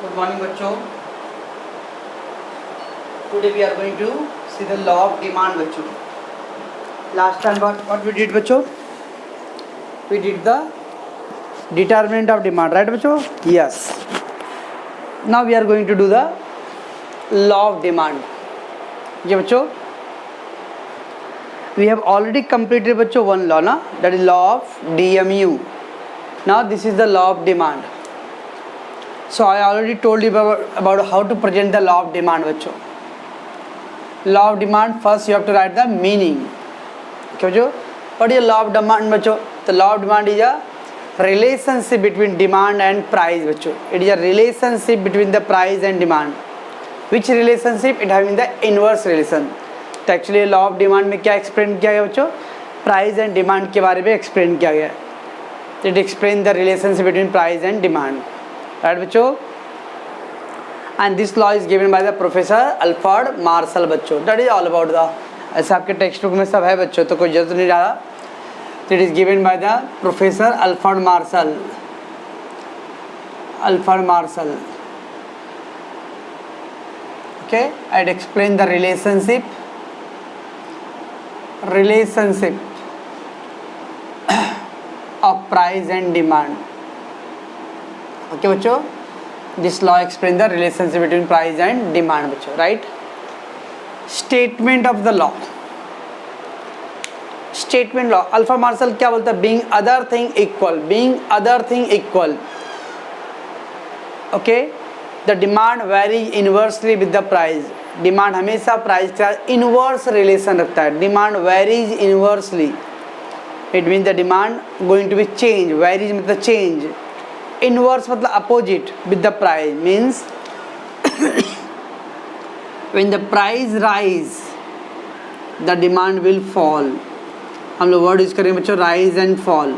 Good morning बच्चों. Today we are going to see the law of demand बच्चों. Last time what we did बच्चों? We did the determinant of demand, right बच्चों? Yes. Now we are going to do the law of demand. ये बच्चों we have already completed बच्चों one law ना, that is law of DMU. Now this is the law of demand. So I already told you about how to present the law of demand बच्चों. Law of demand, first you have to write the meaning. Okay बच्चों, what is law of demand बच्चों? The law of demand is a relationship between demand and price बच्चों. It is a relationship between the price and demand. Which relationship? It having the inverse relation. तो actually law of demand में क्या explain किया गया बच्चों? Price and demand के बारे में एक्सप्लेन किया गया. It explain the relationship between price and demand, right बच्चों. And this law is given by the professor Alfred Marshall बच्चों. That is all about the, ऐसा आपके टेक्स्ट बुक में सब है बच्चों, तो कोई जरूरत नहीं रहा. It is given by the professor Alfred martial. Okay, I'd explain the relationship of price and demand. Okay बच्चों, this law explain the relationship between price and demand बच्चों, right? Statement of the law. Statement law, alpha Marshall क्या बोलता है? being other thing equal. Okay, the demand varies inversely with the price. Demand हमेशा price का inverse relation रखता है. Demand varies inversely. It mean the demand going to be change. Varies मतलब change, inverse मतलब opposite with the price. Means when the price rise the demand will fall. हम लोग word use करेंगे बच्चों rise and fall.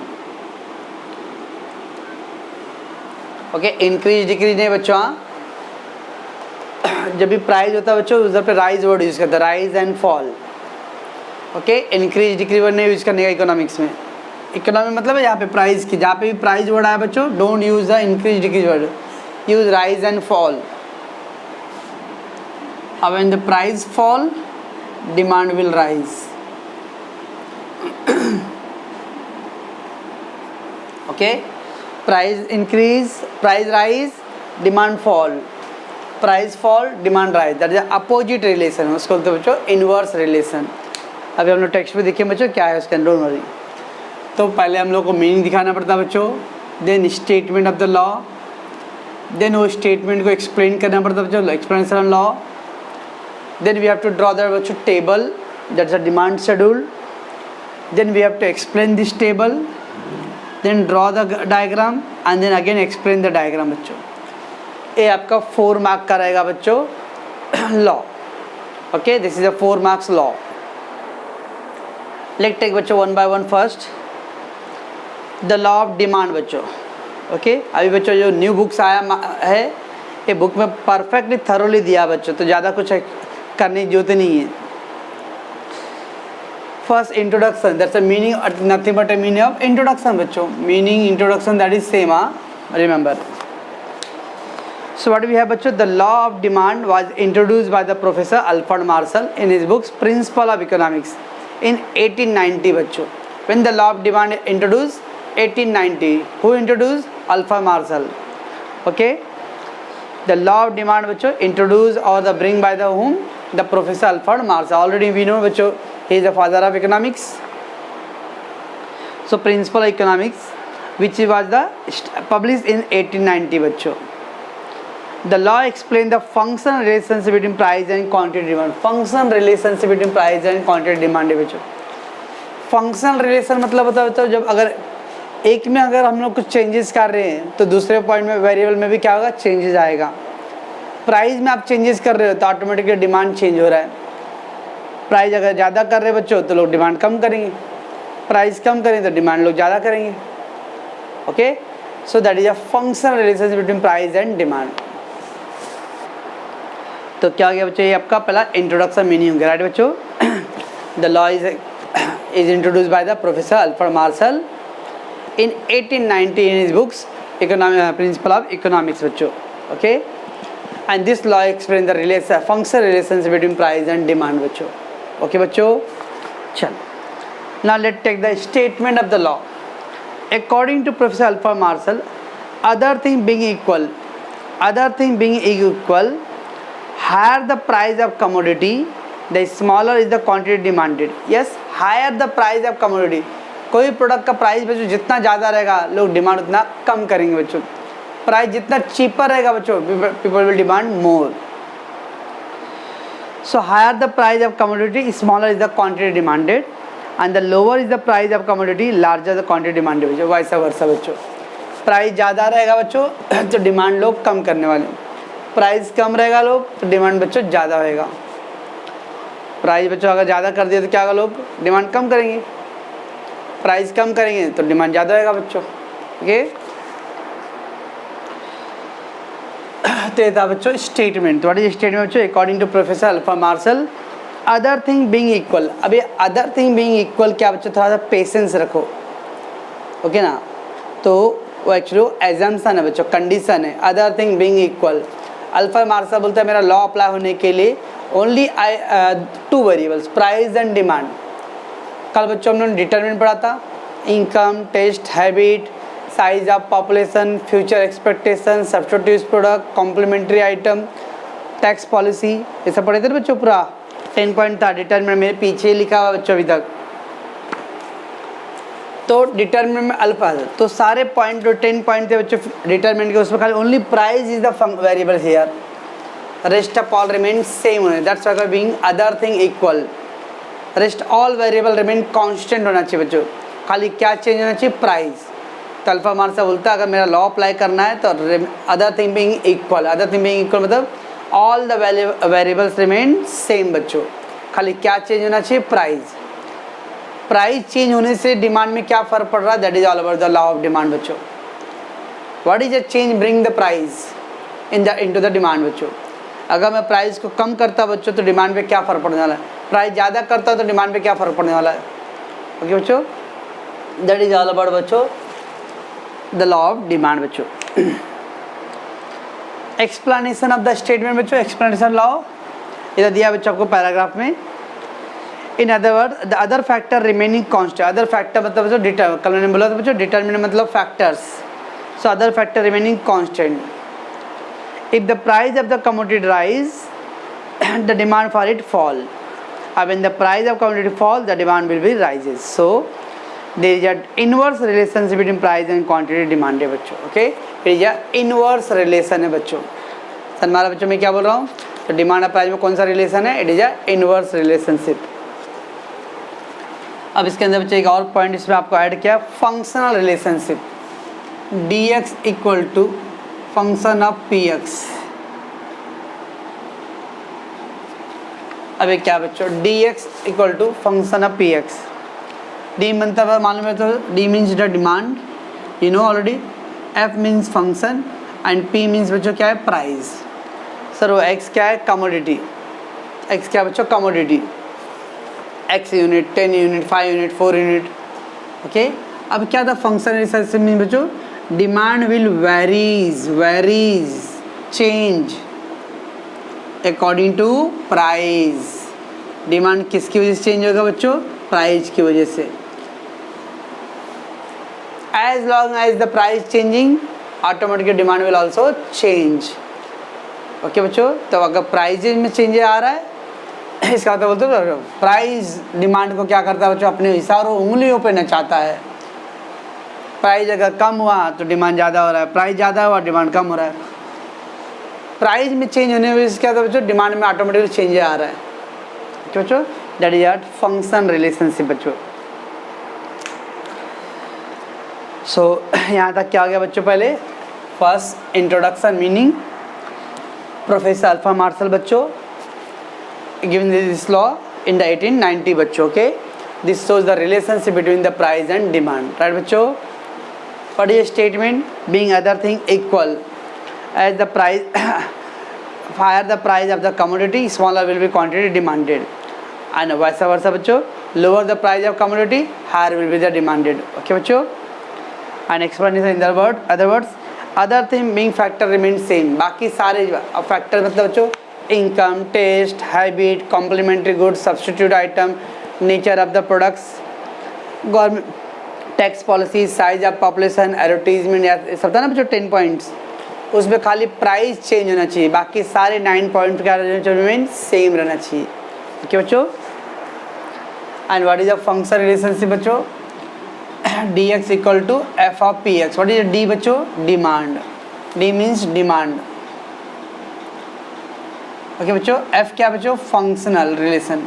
Okay, increase decrease नहीं बच्चों. जब भी प्राइस होता है बच्चों उधर पे राइज वर्ड यूज करता है, rise and fall. Okay, increase decrease word नहीं यूज करने का इकोनॉमिक्स में. इकोनॉमिक मतलब है यहाँ पे प्राइस की, जहाँ पे भी प्राइस वर्ड आया बच्चों don't use the increase decrease word, use rise and fall. अब when the price fall demand will rise. Okay, price increase, price rise, demand fall. Price fall, demand rise, that is opposite relation. उसको बोलते हैं बच्चों inverse relation. अभी हम लोग text में देखिए बच्चों क्या है उसके अंदर, डोंट वरी. तो पहले हम लोग को मीनिंग दिखाना पड़ता है बच्चों, then statement of the law, then वो स्टेटमेंट को एक्सप्लेन करना पड़ता है बच्चों, explanation of law. Then we have to draw the बच्चों table, that's a demand schedule. Then we have to explain this table, then draw the diagram and then again explain the diagram बच्चों. ये आपका 4 mark का रहेगा बच्चों law. Okay, this is a 4 marks law. Let take बच्चों one by one. First the law of demand बच्चों. Okay, अभी बच्चों जो न्यू बुक्स आया है ये बुक में परफेक्टली थरोली दिया बच्चों, तो ज़्यादा कुछ करने की जरूरत नहीं है. First introduction, that's a meaning, nothing but a meaning of introduction बच्चों. Meaning introduction that is same, remember. So what we have बच्चों, the law of demand was introduced by the professor Alfred Marshall in his books Principle of Economics in 1890 बच्चों. When the law of demand introduced 1890, who introduced? Alfred Marshall. Okay, the law of demand बच्चों introduced or the bring by the whom? The professor Alfred Marshall. Already we know बच्चों he is the father of economics. So Principle of Economics which was the published in 1890 बच्चों. The law explains the function relationship between price and quantity demand. Function relationship between price and quantity demand है बच्चों. Functional relation मतलब होता है जब अगर एक में अगर हम लोग कुछ चेंजेस कर रहे हैं तो दूसरे पॉइंट में वेरिएबल में भी क्या होगा, चेंजेस आएगा. प्राइस में आप चेंजेस कर रहे हो तो ऑटोमेटिकली डिमांड चेंज हो रहा है. प्राइस अगर ज़्यादा कर रहे हैं बच्चों तो लोग डिमांड कम करेंगे, प्राइस कम करेंगे तो डिमांड लोग ज़्यादा करेंगे. Okay, so that is a functional relationship between price and demand. तो क्या हो गया बच्चों, ये आपका पहला इंट्रोडक्शन मीनिंग हो गया, राइट बच्चों. The law is introduced by the professor Alfred martial in 1890 in his books Principle of Economics बच्चों. Okay, and this law explain the relation functional relations between price and demand बच्चों. Okay बच्चों, चलो now let's take the statement of the law. According to Professor Alpha Marshall, other thing being equal, higher the price of commodity, the smaller is the quantity demanded. Yes, higher the price of commodity. कोई product का price बच्चों जितना ज़्यादा रहेगा लोग demand उतना कम करेंगे बच्चों. प्राइस जितना चीपर रहेगा बच्चों, people will demand more. So higher the price of commodity, smaller is the quantity demanded, and the lower is the price of commodity, larger the quantity demanded बच्चों. वैसा वर्षा बच्चों, प्राइस ज़्यादा रहेगा बच्चों तो डिमांड लोग कम करने वाले, प्राइस कम रहेगा लोग तो डिमांड बच्चों ज़्यादा होएगा. प्राइस बच्चों अगर ज़्यादा कर दिया तो क्या होगा, लोग डिमांड कम करेंगे. प्राइस कम करेंगे तो डिमांड ज़्यादा होएगा बच्चों. ओके, तो ये था बच्चों स्टेटमेंट. व्हाट इज स्टेटमेंट बच्चों? According to professor alpha Marshall, other thing being equal. अब ये अदर थिंग बीइंग इक्वल क्या बच्चों, थोड़ा सा पेशेंस रखो. ओके ना, तो वो एक्चुअली एजम्पशन है बच्चों, कंडीशन है. Other thing being equal, alpha Marshall बोलता है मेरा लॉ अप्लाई होने के लिए only two variables, price and demand. कल बच्चों हमने डिटरमिनेंट पढ़ा था, income, taste, habit, size of population, future expectation, substitute product, complementary item, tax policy, ये सब पढ़े थे बच्चों. पूरा 10 पॉइंट था. डिटरमिनेंट मेरे पीछे लिखा हुआ बच्चों अभी तक. तो डिटरमिनेंट में अल्फा है, तो सारे पॉइंट जो 10 पॉइंट थे बच्चों डिटरमिनेंट के, उसमें खाली only price is the variable here, rest of all remain same होने. That's why being other thing equal, rest all variable remain constant होना चाहिए बच्चों. खाली क्या चेंज होना चाहिए, प्राइस. तो अल्फा मार्शल बोलता है अगर मेरा लॉ अप्लाई करना है तो other thing being equal, other thing being equal मतलब all the variables remain same बच्चों. खाली क्या चेंज होना चाहिए, प्राइस. प्राइस चेंज होने से डिमांड में क्या फर्क पड़ रहा है, that is all about the law of demand बच्चों. What is a change bring the price into the demand बच्चों. अगर मैं प्राइस को कम करता बच्चों तो डिमांड पे क्या फ़र्क पड़ने वाला है, प्राइस ज़्यादा करता तो डिमांड पे क्या फ़र्क पड़ने वाला है. ओके बच्चों, दैट इज ऑल अबाउट बच्चों द लॉ ऑफ डिमांड बच्चों. एक्सप्लेनेशन ऑफ द स्टेटमेंट बच्चों, एक्सप्लेनेशन लॉ इधर दिया बच्चों आपको पैराग्राफ में. In other word the other factor remaining constant. Other factor मतलब बच्चों कल मैंने बोला था बच्चों डिटरमिनेंट मतलब factors. So other factor remaining constant. If the price of the commodity rise the demand for it fall. अब when the price of commodity fall the demand will be rises. So there is an inverse relationship between price and quantity demanded बच्चों. Okay, it is a inverse relation है बच्चों. सनमाला बच्चों मैं क्या बोल रहा हूँ, तो डिमांड और प्राइस में कौन सा रिलेशन है, it is a inverse relationship. अब इसके अंदर बच्चों एक और पॉइंट इसमें आपको ऐड किया, functional relationship. dx equal to function of px. अब क्या बच्चों, dx equal to function of px. d मतलब मालूम है तो d means the demand, you know already. f means function and p means बच्चों क्या है, प्राइस. सर वो x क्या है, कमोडिटी. x क्या बच्चों, commodity. x unit, 10 unit, 5 unit, 4 unit. Okay, अब क्या था फंक्शन रिलेशनशिप मीन बच्चों, demand will varies change according to price. Demand किसकी वजह से चेंज होगा बच्चों, प्राइस की वजह से. As long as the price changing automatically demand will also change. Okay बच्चों, तो अगर प्राइस में चेंज आ रहा है इसका तो बोलते हो प्राइस डिमांड को क्या करता है बच्चों, अपने इशारों उंगलियों पे नचाता है. प्राइस अगर कम हुआ तो डिमांड ज़्यादा हो रहा है, प्राइस ज़्यादा हुआ डिमांड कम हो रहा है. प्राइस में चेंज होने की वजह से क्या था बच्चों, डिमांड में ऑटोमेटिकली चेंज आ रहा है. बच्चों that is our function relationship बच्चों. सो यहाँ तक क्या हो गया बच्चों, पहले first introduction meaning professor alpha Marshall बच्चों given this law in the 1890 बच्चों. Okay, this shows the relationship between the price and demand. Right बच्चों, what is statement, being other thing equal as the price higher the price of the commodity smaller will be quantity demanded and vice versa बच्चों, lower the price of commodity higher will be the demanded. Okay बच्चों, and explanation in other words other thing being factor remain same, बाकी सारे factor मतलब बच्चों income, taste, habit, complementary goods, substitute item, nature of the products, government tax policy, size of population, advertisement, या सब था ना बच्चों 10 पॉइंट्स, उसमें खाली प्राइस चेंज होना चाहिए, बाकी सारे 9 पॉइंट क्या रिमेन सेम रहना चाहिए। ओके बच्चों, and what is the function relationship बच्चों, dx equal to F of P X. What is D बच्चों, demand, D means demand. Okay बच्चों, एफ क्या बच्चों, फंक्शनल रिलेशन,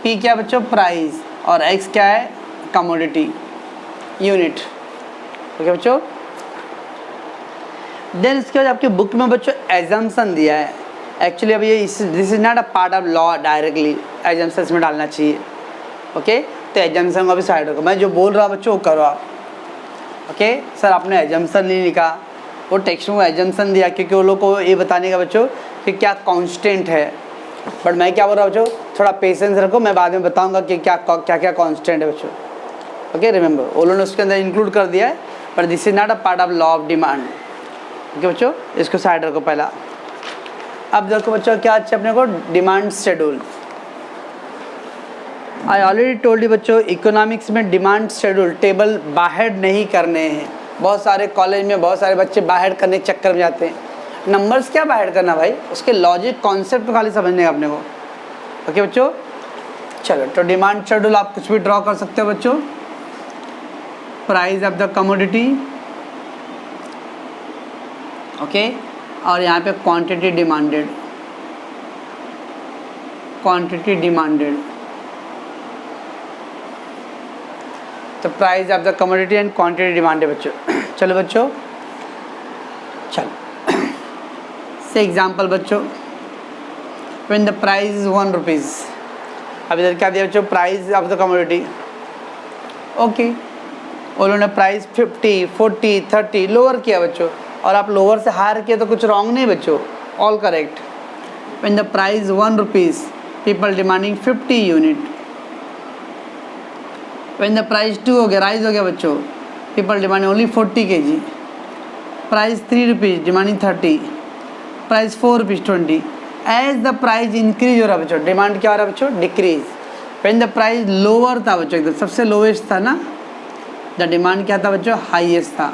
पी क्या बच्चों, प्राइस, और एक्स क्या है, कमोडिटी यूनिट। ओके बच्चों, देन इसके बाद आपकी बुक में बच्चों एजम्पशन दिया है। एक्चुअली अब ये this is not a part of law, directly assumptions में डालना चाहिए। ओके, तो एजम्पशन का भी साइड होगा, मैं जो बोल रहा हूँ बच्चों वो करो आप। ओके सर, आपने एजम्पशन नहीं लिखा, वो टेक्स्ट में एजम्पशन दिया क्योंकि वो लोग को ये बताने का बच्चों कि क्या कांस्टेंट है, बट मैं क्या बोल रहा हूँ बच्चों, थोड़ा पेशेंस रखो, मैं बाद में बताऊँगा कि क्या क्या कांस्टेंट है बच्चों। ओके रिमेंबर, वो लोगों ने उसके अंदर इंक्लूड कर दिया है, पर this is not a part of law of demand. Okay बच्चों, इसको साइड रखो पहला। अब देखो बच्चों क्या अच्छे अपने को demand schedule. I already told you बच्चों, इकोनॉमिक्स में डिमांड शेड्यूल टेबल बाहर नहीं करने हैं। बहुत सारे कॉलेज में बहुत सारे बच्चे बाहर करने के चक्कर में जाते हैं। नंबर्स क्या बाहर करना भाई, उसके लॉजिक कॉन्सेप्ट को खाली समझने का अपने को। ओके बच्चों, चलो तो डिमांड शेड्यूल आप कुछ भी ड्रॉ कर सकते हो बच्चों। Price of the commodity, okay, और यहाँ पे क्वांटिटी डिमांडेड, क्वांटिटी डिमांडेड, तो price of the commodity and quantity demanded बच्चों। चलो बच्चों, चलो से एग्जांपल बच्चों, when the price is 1 rupees. अब इधर क्या दिया बच्चों, price of the commodity. Okay, उन्होंने प्राइस 50, 40, 30 लोअर किया बच्चों, और आप लोअर से हायर किया तो कुछ रॉन्ग नहीं बच्चों, all correct. When the price 1 rupees, people demanding 50 unit. When the price 2 हो गया, राइज हो गया बच्चों, people demanding only 40 kg। Price 3 rupees, demanding 30। Price 4 rupees, 20। As the price increase हो रहा बच्चों, डिमांड क्या हो रहा है बच्चों, decrease. When the price lower था बच्चों, एकदम सबसे लोवेस्ट था ना, द डिमांड क्या था बच्चों, हाईएस्ट था।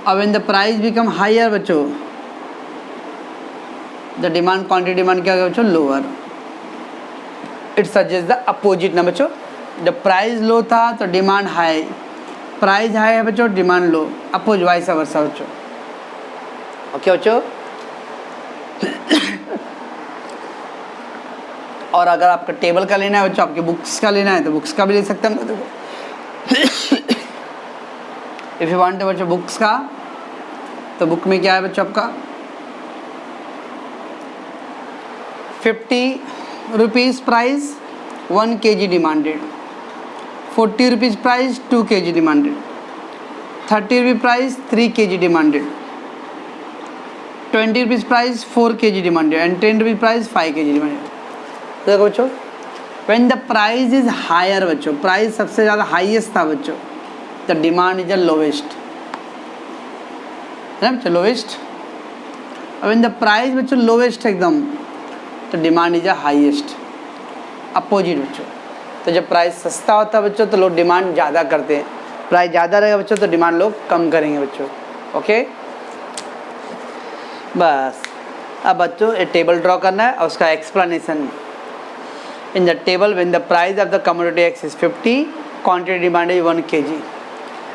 अब when the price become higher बच्चों, द डिमांड, क्वांटिटी डिमांड क्या होगा बच्चों, lower. It suggest the opposite ना बच्चों, द प्राइस लो था तो डिमांड हाई, प्राइस हाई है बच्चों, डिमांड लो, अपोज वाइस वर्सा बच्चों। ओके बच्चों, और अगर आपका टेबल का लेना है बच्चों, आपके बुक्स का लेना है तो बुक्स का भी ले सकते हैं। इफ़ यू वांट बच्चों बुक्स का, तो बुक में क्या है बच्चों आपका 50 rupees price, 1 kg demanded. 40 rupees price, 2 kg demanded. 30 rupees price, 3 kg demanded. 20 rupees price, 4 kg demanded, and 10 rupees price, 5 kg demanded. देखो बच्चों, when the price is higher बच्चों, प्राइस सबसे ज़्यादा हाईएस्ट था बच्चों, the demand is the lowest, है ना बच्चों, लोवेस्ट। और व्हेन द प्राइस बच्चों लोवेस्ट एकदम, तो demand is the highest, opposite बच्चों। तो जब प्राइस सस्ता होता है बच्चों तो लोग डिमांड ज़्यादा करते हैं, प्राइस ज़्यादा रहेगा बच्चों तो डिमांड लोग कम करेंगे बच्चों। ओके, बस अब बच्चों एक टेबल ड्रॉ करना है और उसका explanation. In the table, when the price of the commodity X is 50, quantity demand is 1 kg.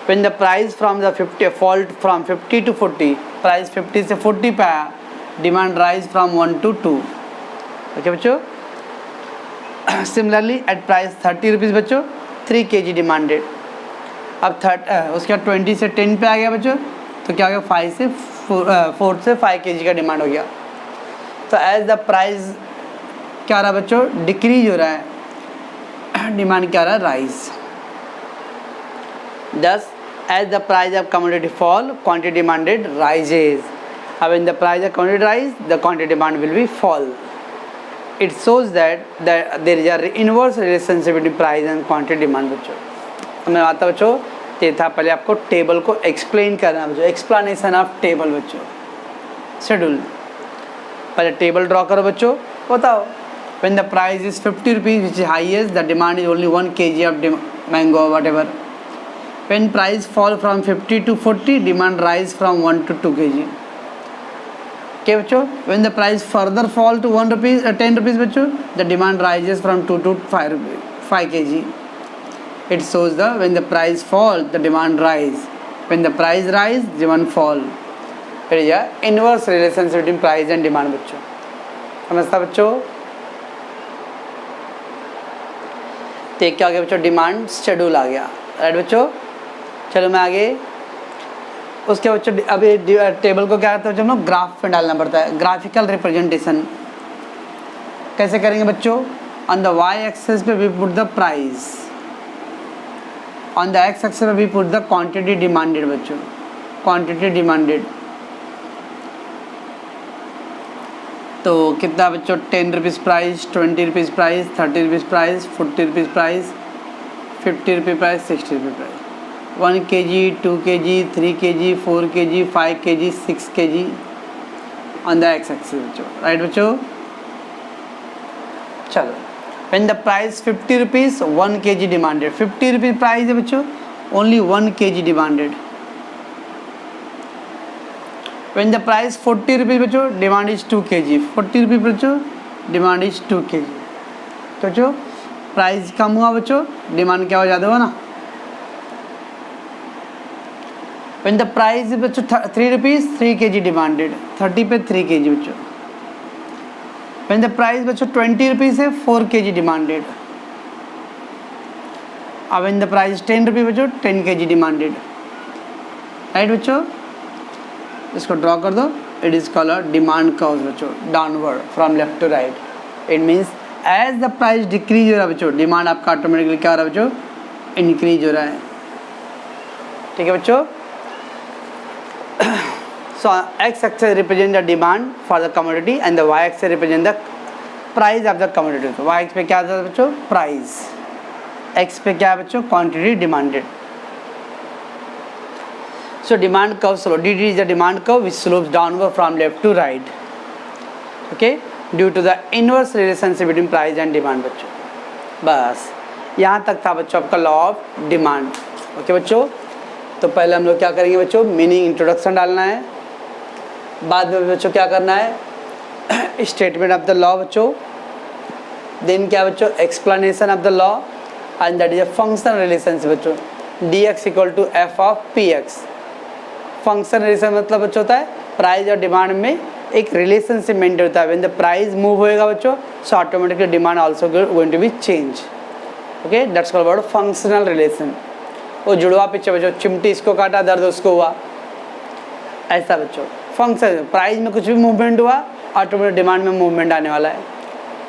When the price from the 50 fall from 50 to 40, price 50 से 40 पे आया, demand rise from 1 to 2. Okay बच्चों, similarly at price 30 rupees बच्चों, 3 kg demanded. अब उसके बाद 20 से 10 पे आ गया बच्चों, तो क्या हो गया 4 से 5 kg का डिमांड हो गया। तो एज द प्राइस क्या रहा बच्चों, डिक्रीज हो रहा है, डिमांड क्या रहा है, rise. Thus as the price of commodity fall, quantity demanded rises. अब in the price of commodity rise, the quantity demand will be fall. It shows that there is a inverse relationship between price and quantity demand बच्चों। हमें आता बच्चों ये था पहले आपको table को एक्सप्लेन करना बच्चों, एक्सप्लेनेशन ऑफ टेबल बच्चों, शेड्यूल। पहले टेबल ड्रॉ करो बच्चों, बताओ। When the price is 50 rupees which is highest the demand is only 1 kg of mango whatever. When price fall from 50 to 40 demand rise from 1 to 2 kg। okay बच्चों, when the price further fall to 10 rupees बच्चों the demand rises from 2 to 5 kg। it shows the when the price fall the demand rise, when the price rise demand fall। फिर यह inverse relationship between price and demand बच्चों, समझता बच्चों। तो क्या आ गया बच्चों, डिमांड शेड्यूल आ गया, राइट बच्चों। चलो मैं आगे, उसके बच्चों अभी टेबल को क्या करते हैं बच्चों, हम लोग ग्राफ में डालना पड़ता है, ग्राफिकल रिप्रेजेंटेशन कैसे करेंगे बच्चों। ऑन द वाई एक्सेस पे we put the price, on the X axis पे we put the quantity demanded बच्चों, क्वांटिटी डिमांडेड। तो कितना बच्चों, 10 rupees price, 20 rupees price, 30 rupees price, 40 rupees price, 50 रुपये प्राइस, 60 रुपये price. 1 kg, 2 kg, 3 kg, 4 kg, 5 kg, 6 kg on the x axis बच्चों, right बच्चों। चलो, when the price 50 rupees 1 kg demanded, 50 rupees price है बच्चों, only 1 kg demanded. When the price 40 rupees बच्चों demand is 2 kg, 40 rupees बच्चों demand is 2 kg। तो बच्चों price कम हुआ बच्चों, डिमांड क्या हो ज़्यादा हुआ ना। व्हेन द प्राइस बच्चों 3 रुपीज़ 3 kg डिमांडेड, 30 पे 3 kg बच्चों। व्हेन द प्राइस बच्चों 20 रुपीज़ है 4 kg डिमांडेड। अब व्हेन द प्राइस 10 रुपीज़ बच्चों 10 kg डिमांडेड, राइट बच्चों। इसको ड्रॉ कर दो, it is called demand curve बच्चों, downward from left to right. It means as the price decrease हो रहा है बच्चों, डिमांड आपका ऑटोमेटिकली क्या हो रहा है बच्चों, इंक्रीज हो रहा है, ठीक है बच्चों। So X axis represent the demand for the commodity and the Y axis represent the price of the commodity. तो वाई एक्स पे क्या आता है बच्चों, प्राइस, एक्स पे क्या है बच्चों, quantity demanded. So demand curve slope, dt is the demand curve which slopes downward from left to right, okay, due to the inverse relationship between price and demand बच्चों। बस यहाँ तक था बच्चों आपका लॉ ऑफ डिमांड, ओके बच्चों। तो पहले हम लोग क्या करेंगे बच्चों, मीनिंग इंट्रोडक्शन डालना है, बाद में बच्चों क्या करना है, स्टेटमेंट ऑफ द लॉ बच्चों, देन क्या बच्चों, explanation of the law and that is a functional relationship बच्चों, dx equal to F of px। Function relation मतलब बच्चों होता है प्राइस और डिमांड में एक रिलेशनशिप मेंटेन होता है। व्हेन द प्राइस मूव होएगा बच्चों so automatically demand also going to be change, okay, that's called about functional relation. वो जुड़वा पीछे बच्चों, चिमटी इसको काटा दर्द उसको हुआ, ऐसा बच्चों फंक्शन। प्राइस में कुछ भी मूवमेंट हुआ ऑटोमेटिक डिमांड में मूवमेंट आने वाला है।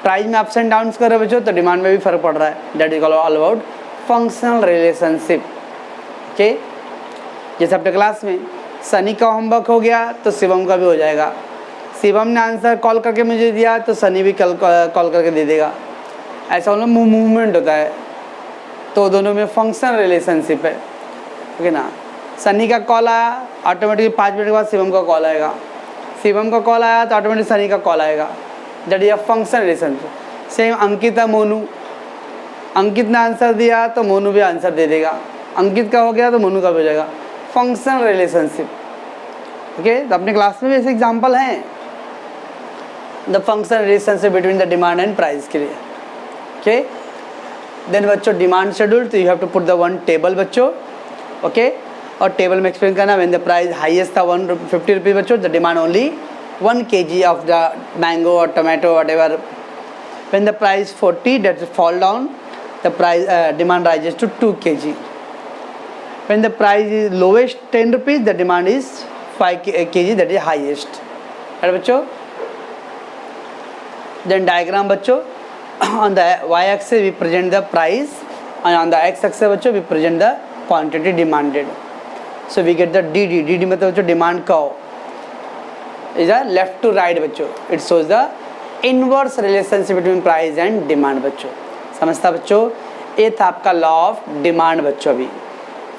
प्राइस में अप्स एंड डाउन्स कर रहे बच्चों तो डिमांड में भी फर्क पड़ रहा है, that is called all about functional relationship, okay. जैसे अपने क्लास में सनी का होमवर्क हो गया तो शिवम का भी हो जाएगा, शिवम ने आंसर कॉल करके मुझे दिया तो सनी भी कॉल करके दे देगा, ऐसा मतलब मूवमेंट होता है। तो दोनों में फंक्शनल रिलेशनशिप है, ओके ना। सनी का कॉल आया ऑटोमेटिकली 5 मिनट के बाद शिवम का कॉल आएगा, शिवम का कॉल आया तो ऑटोमेटिक सनी का कॉल आएगा, that is a functional relationship. Same Ankit है मोनू, अंकित ने आंसर दिया तो मोनू भी आंसर दे देगा, अंकित का हो गया तो मोनू का भी हो जाएगा, फंक्शनल रिलेशनशिप, ओके। तो अपने क्लास में भी ऐसे एग्जांपल हैं the functional relationship between the demand and price के लिए, ओके। देन बच्चों डिमांड शेड्यूल, तो you have to put the one table बच्चों, ओके। और टेबल में एक्सप्लेन करना व्हेन द प्राइस हाईएस्ट था 150 रुपीज़ बच्चों the demand only 1 kg of the mango और tomato whatever. When the price 40 that fall down the price demand rises to 2 kg। When the price is lowest 10 rupees, the demand is 5 kg, that is highest, right बच्चों। Then diagram बच्चों, on the y-axis we present the price and on the x-axis बच्चों we present the quantity demanded. So we get the dd, dd मतलब बच्चों demand curve is a left to right बच्चों, it shows the inverse relationship between price and demand बच्चों, समझता बच्चों। ये था आपका लॉ ऑफ डिमांड बच्चों। अभी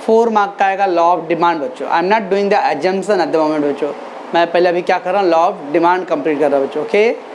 4 मार्क का आएगा लॉ ऑफ डिमांड बच्चों। I am not doing the assumption at the moment बच्चों, मैं पहले अभी क्या कर रहा हूँ, लॉ ऑफ डिमांड कंप्लीट कर रहा हूँ बच्चों। ओके